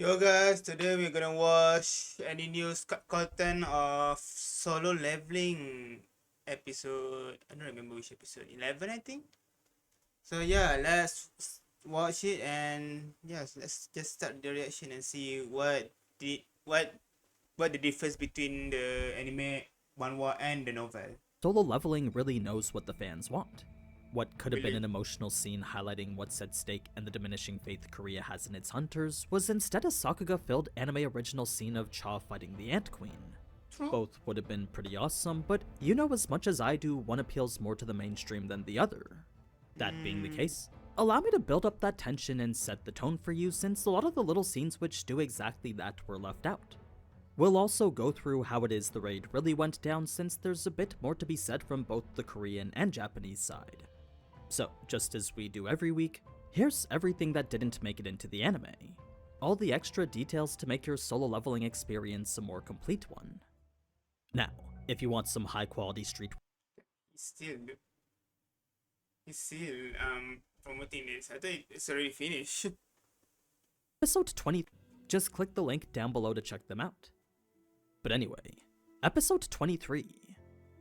Yo guys, today we're gonna watch AniNews content of Solo Leveling episode. I don't remember which episode. 11, I think. So yeah, watch it and yes, let's just start the reaction and see the what the difference between the anime manhwa and the novel. Solo Leveling really knows what the fans want. What could have been Really? an emotional scene highlighting what's at stake and the diminishing faith Korea has in its hunters was instead a Sakuga-filled anime original scene of Cha fighting the Ant Queen. True. Both would have been pretty awesome, but you know as much as I do, one appeals more to the mainstream than the other. That being the case, allow me to build up that tension and set the tone for you, since a lot of the little scenes which do exactly that were left out. We'll also go through how it is the raid really went down, since there's a bit more to be said from both the Korean and Japanese side. So, just as we do every week, here's everything that didn't make it into the anime. All the extra details to make your solo leveling experience a more complete one. Now, if you want some high quality street He's still promoting this. I thought it's already finished. episode 20, just click the link down below to check them out. But anyway, episode 23,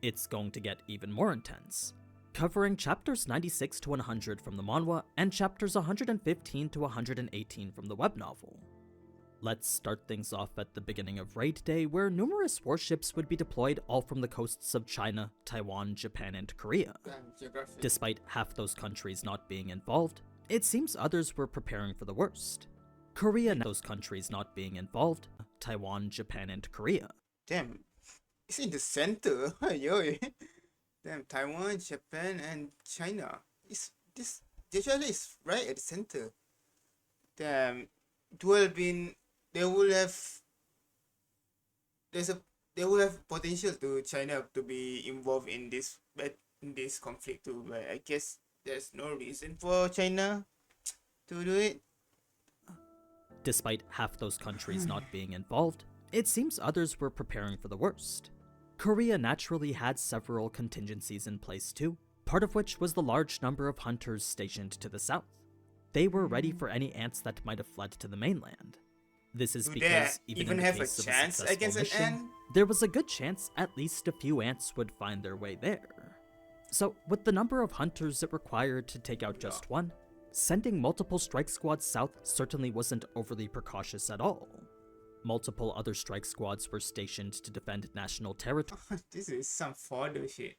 it's going to get even more intense, covering chapters 96 to 100 from the manhwa and chapters 115 to 118 from the web novel. Let's start things off at the beginning of Raid Day, where numerous warships would be deployed all from the coasts of China, Taiwan, Japan, and Korea. Despite half those countries not being involved, it seems others were preparing for the worst. Korea and those countries not being involved, Taiwan, Japan, and Korea. Damn, it's in the center. Yo, damn, Taiwan, Japan, and China. China is right at the center. Damn, they will have they will have potential to China to be involved in this conflict too. But I guess there's no reason for China to do it. Despite half those countries not being involved, it seems others were preparing for the worst. Korea naturally had several contingencies in place too, part of which was the large number of hunters stationed to the south. They were ready for any ants that might have fled to the mainland. This is because even in the have a case of chance a successful against an ant? mission, there was a good chance at least a few ants would find their way there. So, with the number of hunters it required to take out just one, sending multiple strike squads south certainly wasn't overly precautious at all. Multiple other strike squads were stationed to defend national territory. This is some fodder shit.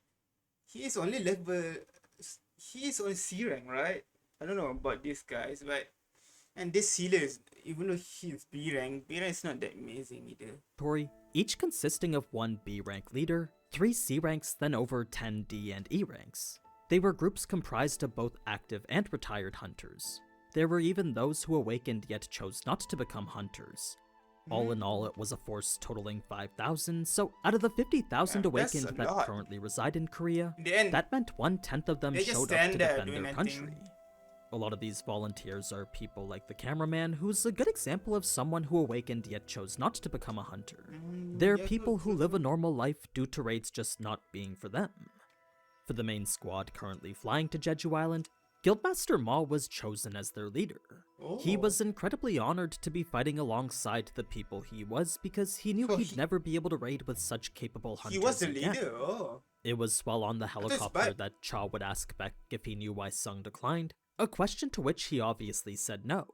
He is only C rank, right? I don't know about these guys, but and this sealer is, even though he's B rank is not that amazing either. Each consisting of one B rank leader, 3 C ranks, then over 10 D and E ranks. They were groups comprised of both active and retired hunters. There were even those who awakened yet chose not to become hunters. All in all, it was a force totaling 5,000, so out of the 50,000 awakened that currently reside in Korea, that meant 1/10 of them showed up to defend their country. A lot of these volunteers are people like the cameraman, who's a good example of someone who awakened yet chose not to become a hunter. They're people who live a normal life due to raids just not being for them. For the main squad currently flying to Jeju Island, Guildmaster Ma was chosen as their leader. He was incredibly honored to be fighting alongside the people he was, because he knew he'd never be able to raid with such capable hunters. He was the again. leader. It was while on the helicopter that Cha would ask Beck if he knew why Sung declined, a question to which he obviously said no.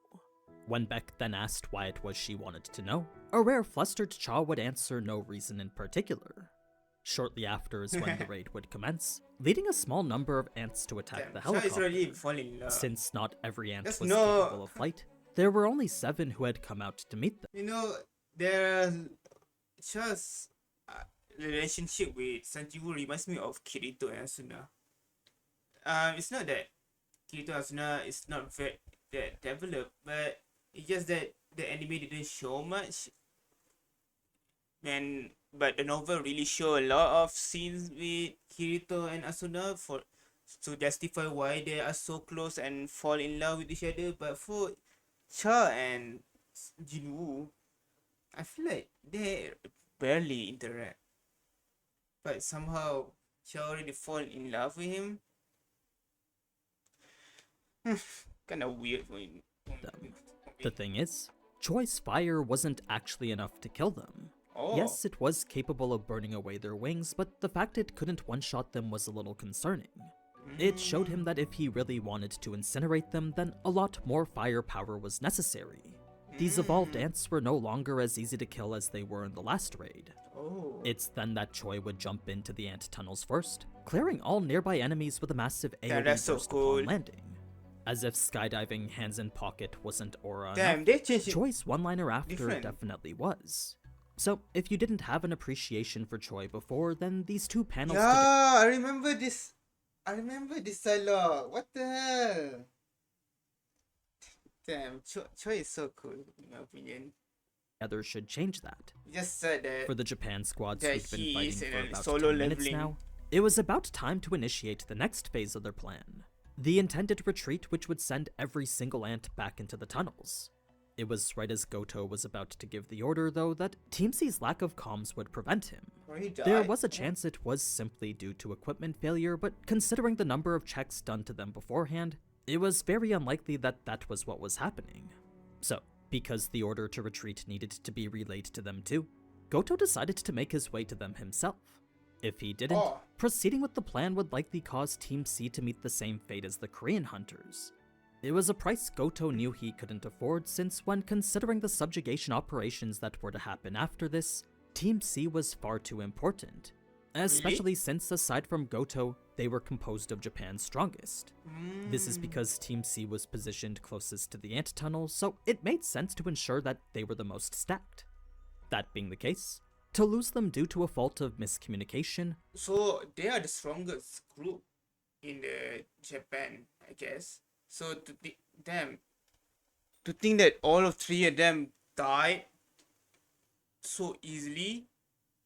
When Beck then asked why it was she wanted to know, a rare flustered Cha would answer no reason in particular. Shortly after is when the raid would commence, leading a small number of ants to attack the helicopter. Since not every ant was capable of flight, there were only 7 who had come out to meet them. You know, their Cha's relationship with Sanjiwoo reminds me of Kirito and Asuna. It's not that Kirito and Asuna is not very that developed, but it's just that the anime didn't show much. But the novel really show a lot of scenes with Kirito and Asuna to justify why they are so close and fall in love with each other. But for Cha and Jinwoo, I feel like they barely interact. But somehow Cha already fall in love with him. Kind of weird for him. The thing is, Choi's fire wasn't actually enough to kill them. Oh. Yes, it was capable of burning away their wings, but the fact it couldn't one-shot them was a little concerning. It showed him that if he really wanted to incinerate them, then a lot more firepower was necessary. These evolved ants were no longer as easy to kill as they were in the last raid. Oh. It's then that Choi would jump into the ant tunnels first, clearing all nearby enemies with a massive AoE that's so burst cool. upon landing. As if skydiving hands in pocket wasn't aura Damn, enough, they changed it. Choi's one-liner after different. definitely was. So, if you didn't have an appreciation for Choi before, then these two panels Yeah, I remember this. I remember this dialogue. What the hell? Damn, Choi is so cool, in my opinion. together should change that. You just said that. For the Japan squads that who've been he fighting is in for a about solo 10 minutes leveling. now, it was about time to initiate the next phase of their plan. The intended retreat, which would send every single ant back into the tunnels. It was right as Goto was about to give the order, though, that Team C's lack of comms would prevent him. Or he died. There was a chance it was simply due to equipment failure, but considering the number of checks done to them beforehand, it was very unlikely that that was what was happening. So, because the order to retreat needed to be relayed to them too, Goto decided to make his way to them himself. If he didn't, Oh. proceeding with the plan would likely cause Team C to meet the same fate as the Korean hunters. It was a price Goto knew he couldn't afford, since when considering the subjugation operations that were to happen after this, Team C was far too important. Especially since, aside from Goto, they were composed of Japan's strongest. This is because Team C was positioned closest to the ant tunnel, so it made sense to ensure that they were the most stacked. That being the case, to lose them due to a fault of miscommunication, So they are the strongest group in the Japan, I guess. So to think that all of three of them died so easily,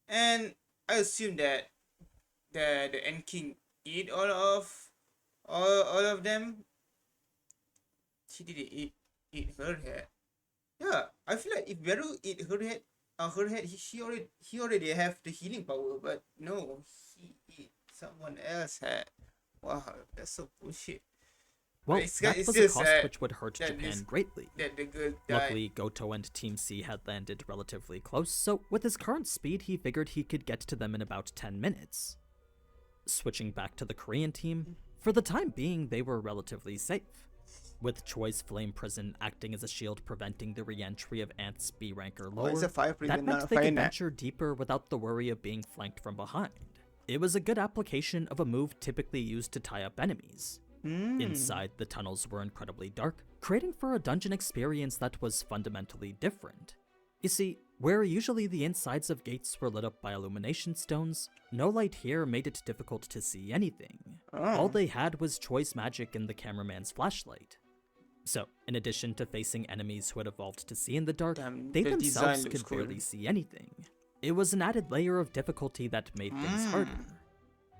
and I assume that the End King eat all of them. She didn't eat her head. Yeah, I feel like if Beru eat her head, he already have the healing power, but no, he eat someone else head. Wow, that's so bullshit. well, It's that it's was a just cost that- which would hurt that Japan this- greatly. That the girl died. Luckily, Goto and Team C had landed relatively close, so with his current speed, he figured he could get to them in about 10 minutes. Switching back to the Korean team, for the time being, they were relatively safe, with Choi's flame prison acting as a shield preventing the re-entry of ants B rank or lower. it's a fire prison, That not meant a they fire could net. venture deeper without the worry of being flanked from behind. It was a good application of a move typically used to tie up enemies. Inside, the tunnels were incredibly dark, creating for a dungeon experience that was fundamentally different. You see, where usually the insides of gates were lit up by illumination stones, no light here made it difficult to see anything. All they had was Choi's magic and the cameraman's flashlight. So, in addition to facing enemies who had evolved to see in the dark, Damn, they the design themselves looks could cool. barely see anything. It was an added layer of difficulty that made things harder.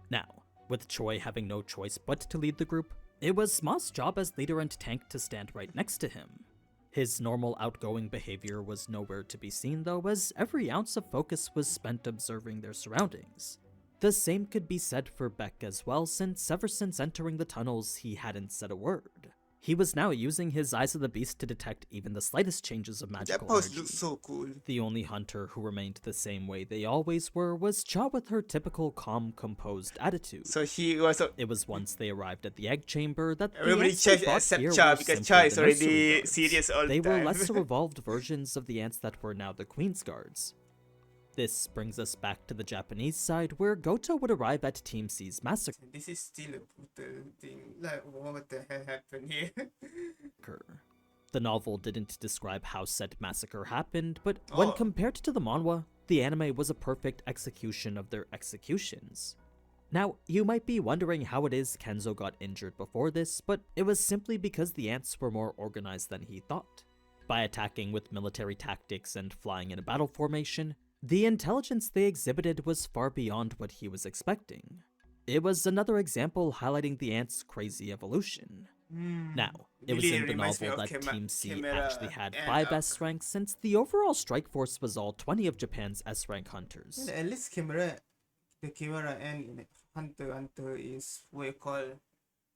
Now, with Choi having no choice but to lead the group, it was Ma's job as leader and tank to stand right next to him. His normal outgoing behavior was nowhere to be seen though, as every ounce of focus was spent observing their surroundings. The same could be said for Beck as well, since ever since entering the tunnels he hadn't said a word. He was now using his Eyes of the Beast to detect even the slightest changes of That magical pose energy. looks so cool. The only hunter who remained the same way they always were was Cha with her typical calm, composed attitude. So he was a It was once they arrived at the egg chamber that Everybody the ants they check brought except here Cha, were because simply Cha is the already nursery guards. serious all They the were time. lesser evolved versions of the ants that were now the Queen's Guards. This brings us back to the Japanese side, where Goto would arrive at Team C's massacre. This is still a brutal thing. Like, what the hell happened here? The novel didn't describe how said massacre happened, but when Oh. compared to the manhwa, the anime was a perfect execution of their executions. Now, you might be wondering how it is Kenzo got injured before this, but it was simply because the ants were more organized than he thought. By attacking with military tactics and flying in a battle formation, the intelligence they exhibited was far beyond what he was expecting. It was another example highlighting the ants' crazy evolution. Now, it was Really in the reminds me novel of that Team C Chimera actually had and 5 S ranks, since the overall strike force was all 20 of Japan's S rank hunters. At least the camera and Hunter x Hunter is what you call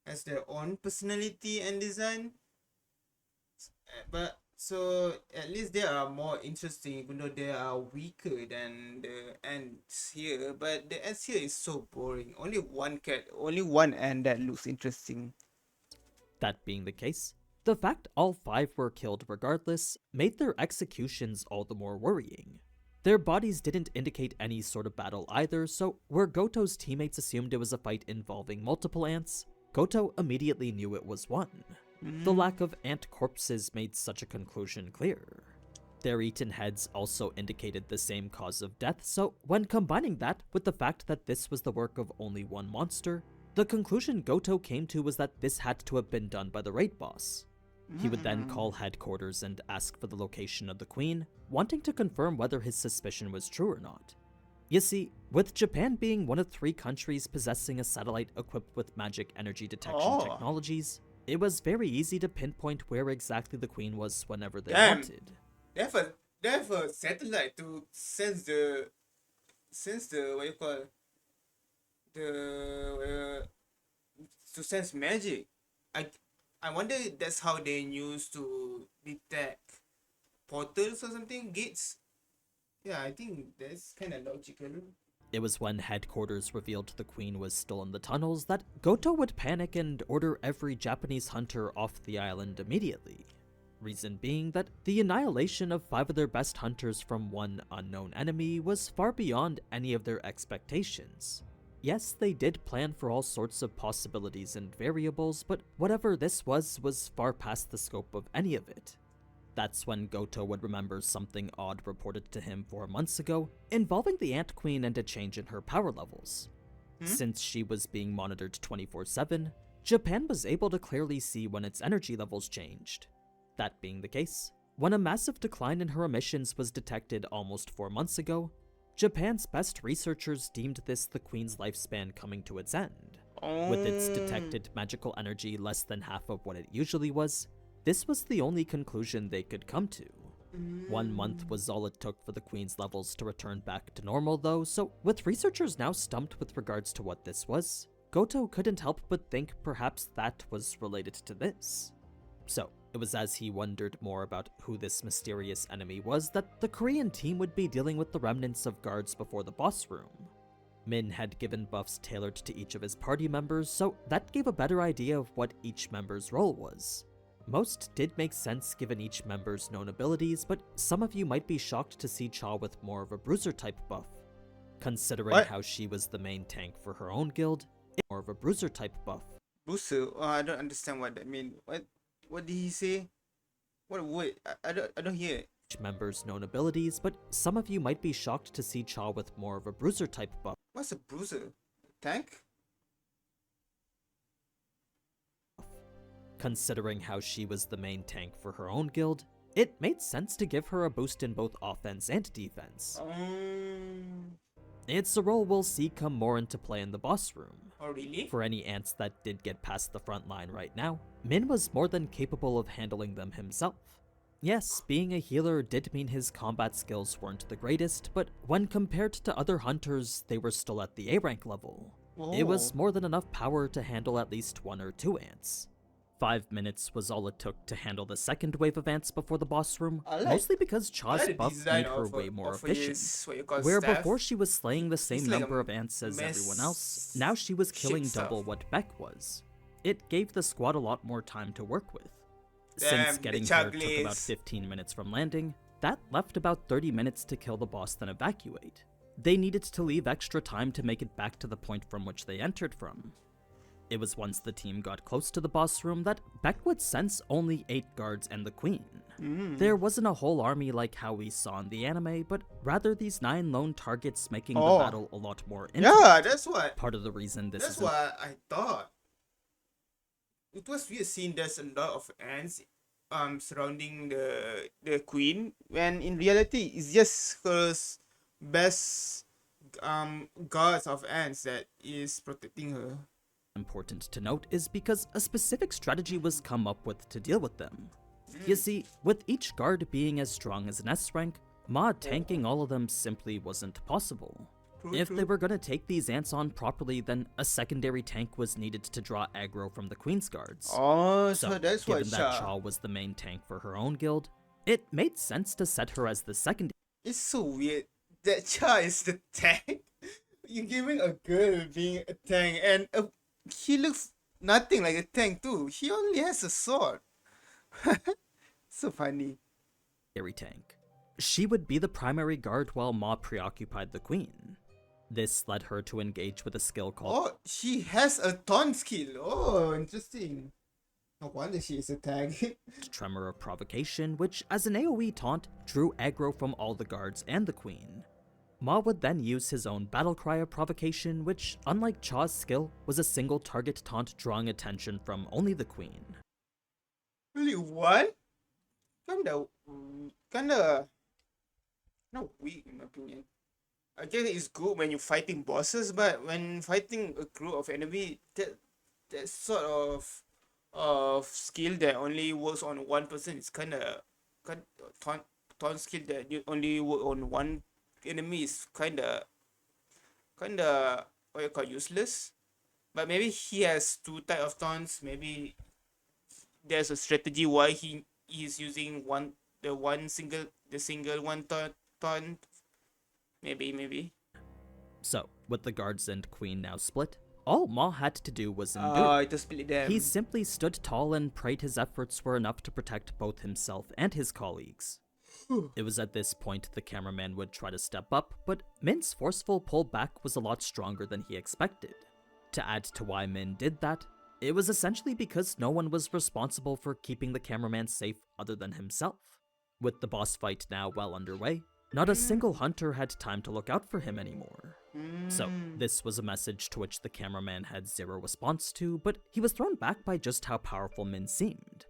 as their own personality and design. But So at least they are more interesting, even though they are weaker than the ants here. But the ants here is so boring. Only one ant that looks interesting. That being the case, the fact all 5 were killed regardless made their executions all the more worrying. Their bodies didn't indicate any sort of battle either, so where Goto's teammates assumed it was a fight involving multiple ants, Goto immediately knew it was one. The lack of ant corpses made such a conclusion clear. Their eaten heads also indicated the same cause of death, so when combining that with the fact that this was the work of only one monster, the conclusion Goto came to was that this had to have been done by the raid boss. He would then call headquarters and ask for the location of the queen, wanting to confirm whether his suspicion was true or not. You see, with Japan being one of 3 countries possessing a satellite equipped with magic energy detection technologies, it was very easy to pinpoint where exactly the queen was whenever they wanted. They have a satellite to sense the what you call the to sense magic. I I wonder if that's how they used to detect portals or something, gates. Yeah, I think that's kind of logical. It was when headquarters revealed the queen was still in the tunnels that Goto would panic and order every Japanese hunter off the island immediately. Reason being that the annihilation of 5 of their best hunters from one unknown enemy was far beyond any of their expectations. Yes, they did plan for all sorts of possibilities and variables, but whatever this was far past the scope of any of it. That's when Goto would remember something odd reported to him 4 months ago, involving the Ant Queen and a change in her power levels. Since she was being monitored 24/7, Japan was able to clearly see when its energy levels changed. That being the case, when a massive decline in her emissions was detected almost 4 months ago, Japan's best researchers deemed this the Queen's lifespan coming to its end. With its detected magical energy less than half of what it usually was, this was the only conclusion they could come to. 1 month was all it took for the Queen's levels to return back to normal though, so with researchers now stumped with regards to what this was, Goto couldn't help but think perhaps that was related to this. So, it was as he wondered more about who this mysterious enemy was that the Korean team would be dealing with the remnants of guards before the boss room. Min had given buffs tailored to each of his party members, so that gave a better idea of what each member's role was. Most did make sense given each member's known abilities, but some of you might be shocked to see Cha with more of a bruiser type buff. Considering how she was the main tank for her own guild, it's more of a bruiser type buff. Bruiser? Oh, I don't understand what that means. What did he say? What word? I don't hear it. Each member's known abilities, but some of you might be shocked to see Cha with more of a bruiser type buff. What's a bruiser? Tank? Considering how she was the main tank for her own guild, it made sense to give her a boost in both offense and defense. It's a role we'll see come more into play in the boss room. Oh really? For any ants that did get past the front line right now, Min was more than capable of handling them himself. Yes, being a healer did mean his combat skills weren't the greatest, but when compared to other hunters, they were still at the A rank level. It was more than enough power to handle at least 1 or 2 ants. 5 minutes was all it took to handle the second wave of ants before the boss room, mostly because Cha's buff made her way more efficient. Where before she was slaying the same number of ants as everyone else, now she was killing double what Beck was. It gave the squad a lot more time to work with. Since getting there took about 15 minutes from landing, that left about 30 minutes to kill the boss then evacuate. They needed to leave extra time to make it back to the point from which they entered from. It was once the team got close to the boss room that Beck would sense only 8 guards and the queen. There wasn't a whole army like how we saw in the anime, but rather these 9 lone targets making the battle a lot more intimate. Yeah, that's what. Part of the reason this That's is what I thought. It was weird seeing there's a lot of ants surrounding the queen, when in reality it's just her best guards of ants that is protecting her. important to note is because a specific strategy was come up with to deal with them. You see, with each guard being as strong as an S rank, tanking all of them simply wasn't possible. If they were gonna take these ants on properly, then a secondary tank was needed to draw aggro from the Queen's guards. Oh, so that's given what that Cha was the main tank for her own guild, It made sense to set her as the second It's so weird. That child is the tank. You're giving a girl being a tank, and he looks nothing like a tank too. He only has a sword. So funny. tank. She would be the primary guard while Ma preoccupied the queen. This led her to engage with a skill called Oh, she has a taunt skill. Oh, interesting. No wonder she is a tank. Tremor of Provocation, which, as an AoE taunt, drew aggro from all the guards and the queen. Ma would then use his own Battle Cry of Provocation, which, unlike Cha's skill, was a single target taunt drawing attention from only the queen. Really, one? Kinda, not weak in my opinion. I guess it's good when you're fighting bosses, but when fighting a group of enemy, that sort of skill that only works on one person is kind taunt skill that you only work on one enemy is kinda what you call useless. But maybe he has two type of taunts. Maybe there's a strategy why he is using the single one taunt. Maybe. So, with the guards and queen now split, all Ma had to do was endure. To split them. He simply stood tall and prayed his efforts were enough to protect both himself and his colleagues. It was at this point the cameraman would try to step up, but Min's forceful pullback was a lot stronger than he expected. To add to why Min did that, it was essentially because no one was responsible for keeping the cameraman safe other than himself. With the boss fight now well underway, not a single hunter had time to look out for him anymore. So, this was a message to which the cameraman had zero response to, but he was thrown back by just how powerful Min seemed.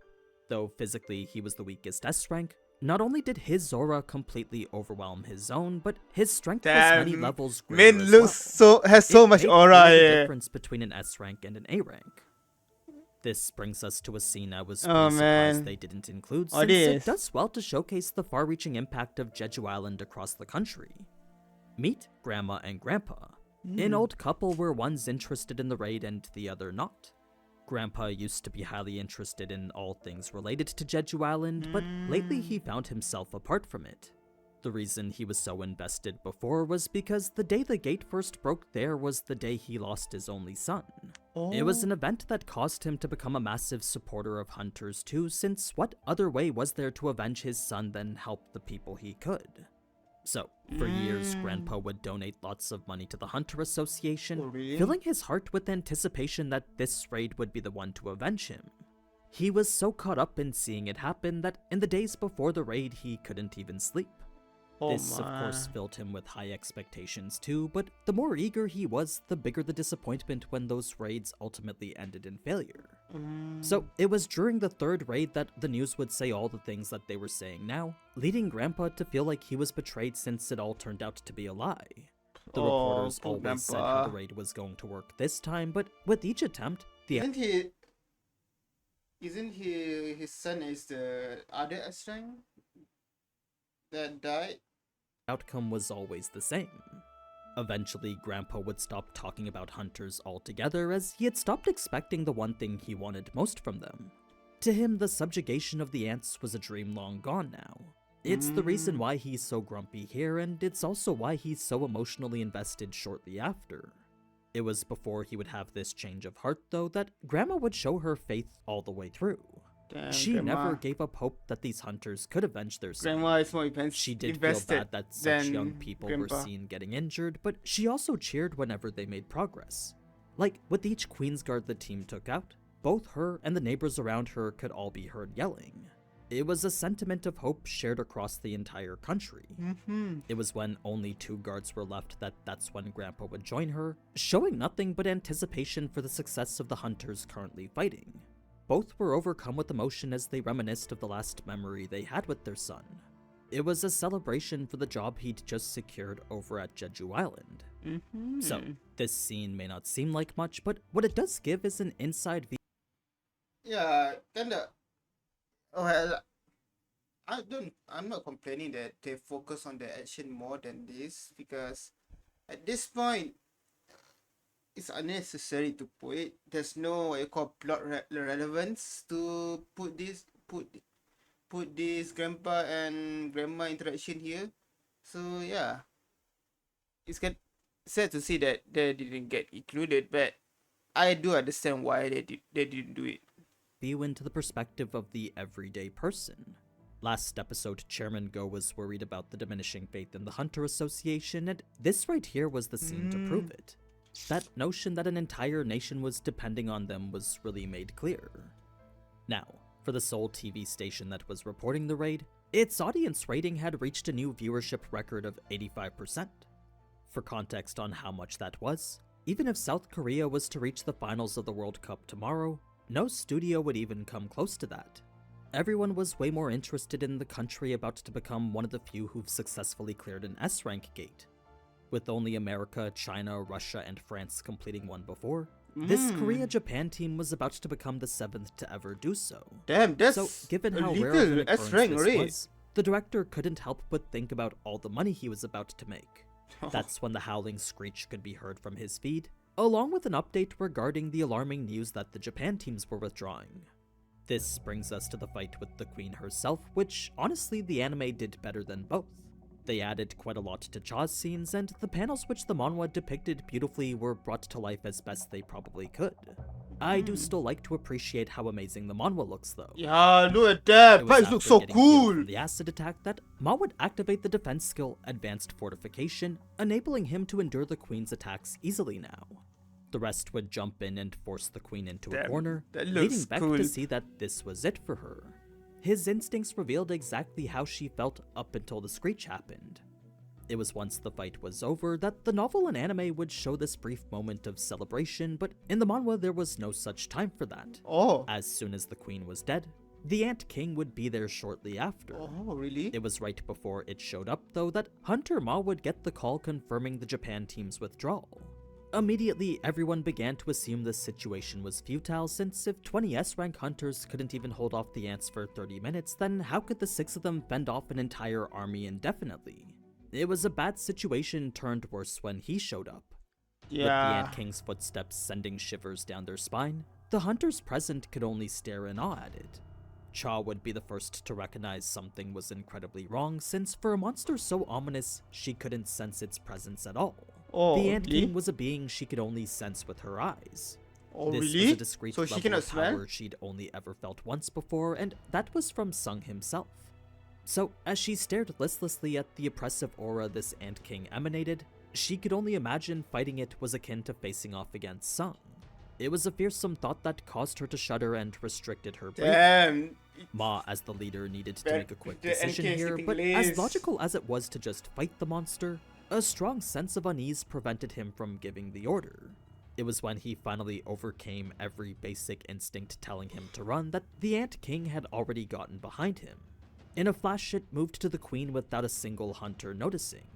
Though physically he was the weakest S rank, not only did his aura completely overwhelm his own, but his strength was many levels greater Min as well. has so It much made aura. clear the Yeah. difference between an S rank and an A rank. This brings us to a scene I was Oh, pretty surprised man. they didn't include, What since it is? does well to showcase the far-reaching impact of Jeju Island across the country. Meet Grandma and Grandpa. An old couple where one's interested in the raid and the other not. Grandpa used to be highly interested in all things related to Jeju Island, but lately he found himself apart from it. The reason he was so invested before was because the day the gate first broke there was the day he lost his only son. It was an event that caused him to become a massive supporter of hunters too, since what other way was there to avenge his son than help the people he could? So, for years, Grandpa would donate lots of money to the Hunter Association, Oh, really? filling his heart with anticipation that this raid would be the one to avenge him. He was so caught up in seeing it happen that in the days before the raid he couldn't even sleep. This, of course, filled him with high expectations too, but the more eager he was, the bigger the disappointment when those raids ultimately ended in failure. So, it was during the third raid that the news would say all the things that they were saying now, leading Grandpa to feel like he was betrayed since it all turned out to be a lie. The reporters poor always said how Grandpa. the raid was going to work this time, but with each attempt, the Isn't he his son is the other Ashrang that died? outcome was always the same. Eventually, Grandpa would stop talking about hunters altogether, as he had stopped expecting the one thing he wanted most from them. To him, the subjugation of the ants was a dream long gone now. It's the reason why he's so grumpy here, and it's also why he's so emotionally invested shortly after. It was before he would have this change of heart, though, that Grandma would show her faith all the way through. Damn, She Grandma. never gave up hope that these hunters could avenge their son. Grandma is more She did feel invested bad that such than young people Grandpa. were seen getting injured, but she also cheered whenever they made progress. Like, with each Queensguard the team took out, both her and the neighbors around her could all be heard yelling. It was a sentiment of hope shared across the entire country. It was when only 2 guards were left that's when Grandpa would join her, showing nothing but anticipation for the success of the hunters currently fighting. Both were overcome with emotion as they reminisced of the last memory they had with their son. It was a celebration for the job he'd just secured over at Jeju Island. So, this scene may not seem like much, but what it does give is an inside view. Yeah, kinda. Well, I'm not complaining that they focus on the action more than this, because at this point it's unnecessary to put it. There's no what you call plot relevance to put put this grandpa and grandma interaction here. So yeah, it's sad to see that they didn't get included, but I do understand why they didn't do it. View into the perspective of the everyday person. Last episode, Chairman Go was worried about the diminishing faith in the Hunter Association, and this right here was the scene to prove it. That notion that an entire nation was depending on them was really made clear. Now, for the sole TV station that was reporting the raid, its audience rating had reached a new viewership record of 85%. For context on how much that was, even if South Korea was to reach the finals of the World Cup tomorrow, no studio would even come close to that. Everyone was way more interested in the country about to become one of the few who've successfully cleared an S-rank gate. With only America, China, Russia, and France completing one before, this Korea-Japan team was about to become the 7th to ever do so. Damn, that's so, given a how rare of little an occurrence S-rank this raid. was, the director couldn't help but think about all the money he was about to make. That's when the howling screech could be heard from his feed, along with an update regarding the alarming news that the Japan teams were withdrawing. This brings us to the fight with the Queen herself, which honestly the anime did better than both. They added quite a lot to Cha's scenes, and the panels which the manhwa depicted beautifully were brought to life as best they probably could. I do still like to appreciate how amazing the manhwa looks though. Yeah, look at that. It was Price after looks so getting healed cool. from the acid attack that Ma would activate the defense skill Advanced Fortification, enabling him to endure the Queen's attacks easily now. The rest would jump in and force the Queen into a Damn, corner, that leading looks Beck cool. to see that this was it for her. His instincts revealed exactly how she felt up until the screech happened. It was once the fight was over that the novel and anime would show this brief moment of celebration, but in the manhwa there was no such time for that. Oh. As soon as the Queen was dead, the Ant King would be there shortly after. Oh, really? It was right before it showed up, though, that Hunter Ma would get the call confirming the Japan team's withdrawal. Immediately, everyone began to assume this situation was futile, since if 20 S-rank hunters couldn't even hold off the ants for 30 minutes, then how could the 6 of them fend off an entire army indefinitely? It was a bad situation turned worse when he showed up. With the Ant King's footsteps sending shivers down their spine, the hunters present could only stare in awe at it. Cha would be the first to recognize something was incredibly wrong, since for a monster so ominous, she couldn't sense its presence at all. Oh, The Ant really? King was a being she could only sense with her eyes. Oh, This really? was a discreet So she level cannot of power smell? she'd only ever felt once before, and that was from Sung himself. So, as she stared listlessly at the oppressive aura this Ant King emanated, she could only imagine fighting it was akin to facing off against Sung. It was a fearsome thought that caused her to shudder and restricted her breathing. Damn. Ma, as the leader, needed to That- make a quick the decision NK here, sleeping but lace. as logical as it was to just fight the monster, a strong sense of unease prevented him from giving the order. It was when he finally overcame every basic instinct telling him to run that the Ant King had already gotten behind him. In a flash, it moved to the Queen without a single hunter noticing.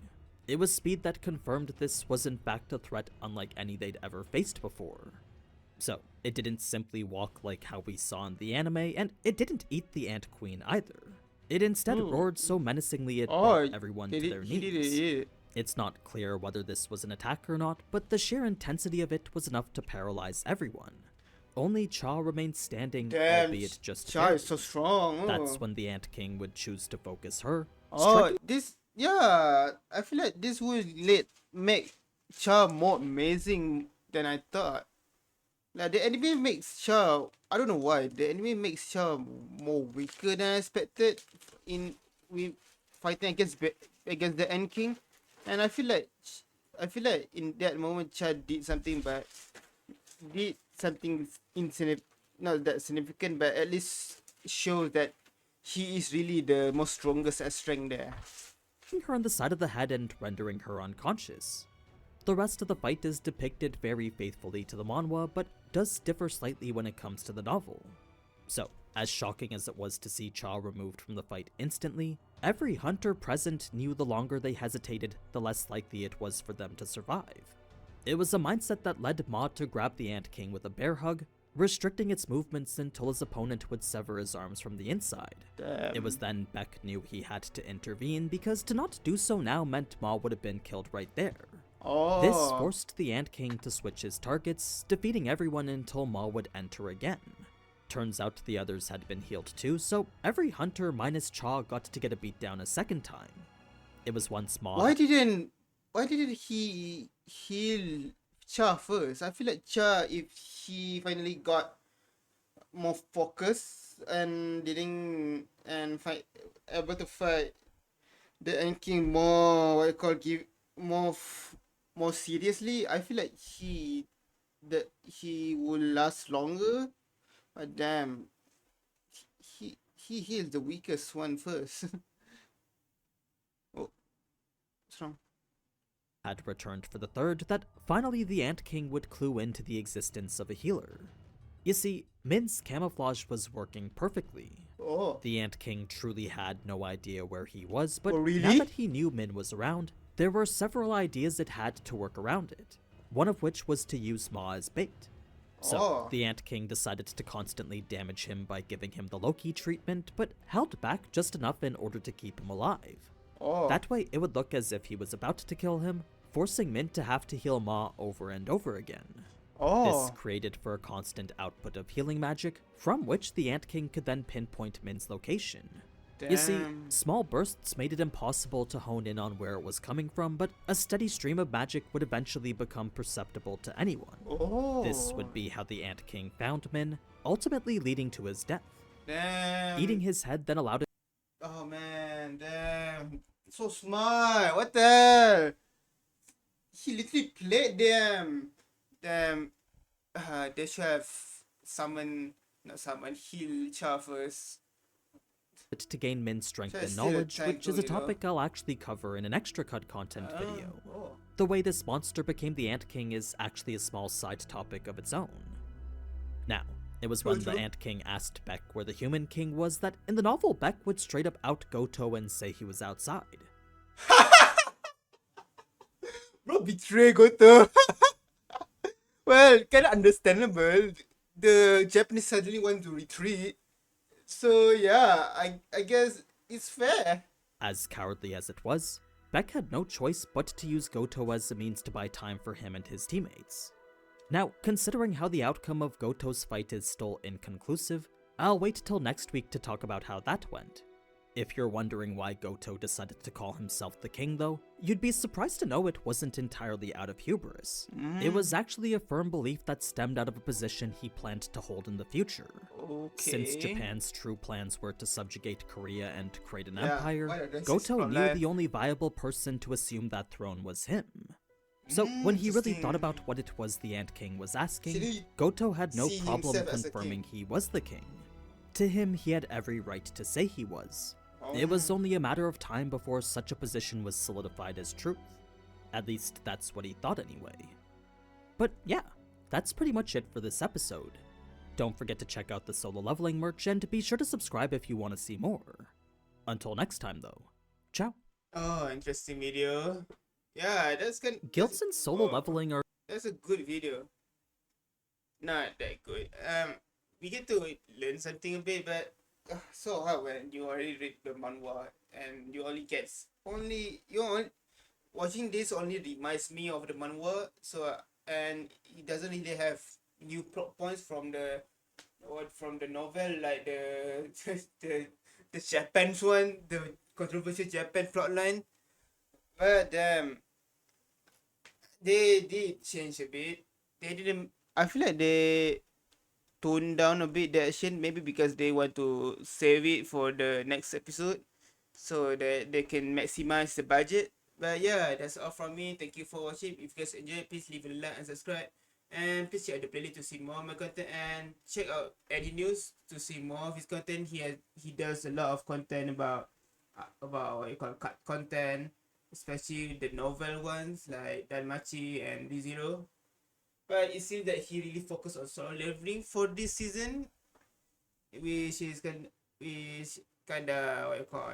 It was speed that confirmed this was in fact a threat unlike any they'd ever faced before. So, it didn't simply walk like how we saw in the anime, and it didn't eat the Ant Queen either. It instead roared so menacingly it brought everyone to their he did knees. it. It's not clear whether this was an attack or not, but the sheer intensity of it was enough to paralyze everyone. Only Cha remained standing, Damn, albeit just Cha barely. is so strong. That's when the Ant King would choose to focus her. Oh, I feel like this would make Cha more amazing than I thought. Like the anime makes Cha, I don't know why, the anime makes Cha more weaker than I expected with fighting against the End King, and I feel like in that moment Cha did something not that significant, but at least shows that he is really the most strongest at strength there. Hitting her on the side of the head and rendering her unconscious. The rest of the fight is depicted very faithfully to the manhwa, but does differ slightly when it comes to the novel. So, as shocking as it was to see Cha removed from the fight instantly, every hunter present knew the longer they hesitated, the less likely it was for them to survive. It was a mindset that led Ma to grab the Ant King with a bear hug, restricting its movements until his opponent would sever his arms from the inside. Damn. It was then Beck knew he had to intervene, because to not do so now meant Ma would have been killed right there. Oh. This forced the Ant King to switch his targets, defeating everyone until Ma would enter again. Turns out the others had been healed too, so every hunter minus Cha got to get a beatdown a second time. It was once Maw. Why didn't he heal Cha first? I feel like Cha, if he finally got more focus and didn't and fight able to fight the Ant King more what you call give more seriously, I feel like he will last longer. But damn, he heals the weakest one first. Oh, what's wrong? Had returned for the third, that finally the Ant King would clue into the existence of a healer. You see, Min's camouflage was working perfectly. Oh, The Ant King truly had no idea where he was, but Oh, really? now that he knew Min was around, there were several ideas it had to work around it, one of which was to use Maw as bait. So, Oh. the Ant King decided to constantly damage him by giving him the Loki treatment, but held back just enough in order to keep him alive. Oh. That way, it would look as if he was about to kill him, forcing Min to have to heal Maw over and over again. This created for a constant output of healing magic, from which the Ant King could then pinpoint Min's location. You see, Damn. small bursts made it impossible to hone in on where it was coming from, but a steady stream of magic would eventually become perceptible to anyone. Oh. This would be how the Ant King found Min, ultimately leading to his death. Damn. Eating his head then allowed it. Oh man, damn. So smart. What the hell? He literally played them. Damn. They should have heal Cha first. To gain Min's strength Just and still a knowledge, tank which is a though, you know. topic I'll actually cover in an extra cut content video. Oh. The way this monster became the Ant King is actually a small side topic of its own. Now, it was when the True. Ant King asked Beck where the Human King was that in the novel Beck would straight up out Goto and say he was outside. Bro, betray Goto. Well, kind of understandable. The Japanese suddenly want to retreat. So yeah, I guess it's fair. As cowardly as it was, Beck had no choice but to use Goto as a means to buy time for him and his teammates. Now, considering how the outcome of Goto's fight is still inconclusive, I'll wait till next week to talk about how that went. If you're wondering why Goto decided to call himself the king though, you'd be surprised to know it wasn't entirely out of hubris. It was actually a firm belief that stemmed out of a position he planned to hold in the future. Okay. Since Japan's true plans were to subjugate Korea and create an Yeah, empire, why not? That's his Goto knew plotline. the only viable person to assume that throne was him. So when he really thought about what it was the Ant King was asking, Should he Goto had no see problem himself as a confirming king? he was the king. To him, he had every right to say he was. It was Oh. only a matter of time before such a position was solidified as truth. At least that's what he thought anyway. But yeah, that's pretty much it for this episode. Don't forget to check out the solo leveling merch and be sure to subscribe if you want to see more. Until next time though, ciao. Oh, interesting video. Yeah, Guilds and solo oh, leveling are That's a good video. Not that good. We get to learn something a bit, but so hard when you already read the manhwa and you only watching this only reminds me of the manhwa. So and it doesn't really have new plot points from the novel, like the Japan's one, the controversial Japan plotline. But they did change a bit. They didn't. I feel like they toned down a bit the action, maybe because they want to save it for the next episode, so that they can maximize the budget. But yeah, that's all from me. Thank you for watching. If you guys enjoyed, please leave a like and subscribe. And please check out the playlist to see more of my content, and check out AniNews to see more of his content. He does a lot of content about what you call cut content, especially the novel ones like Danmachi and ReZero. But it seems that he really focused on solo leveling for this season, which kinda what you call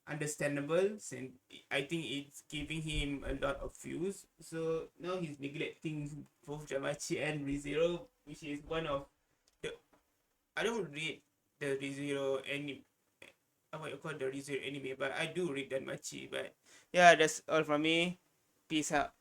understandable, since I think it's giving him a lot of views. So now he's neglecting both Danmachi and ReZero, which is one of the I don't read the ReZero anime. What you call the ReZero anime, but I do read Danmachi. But yeah, that's all from me. Peace out.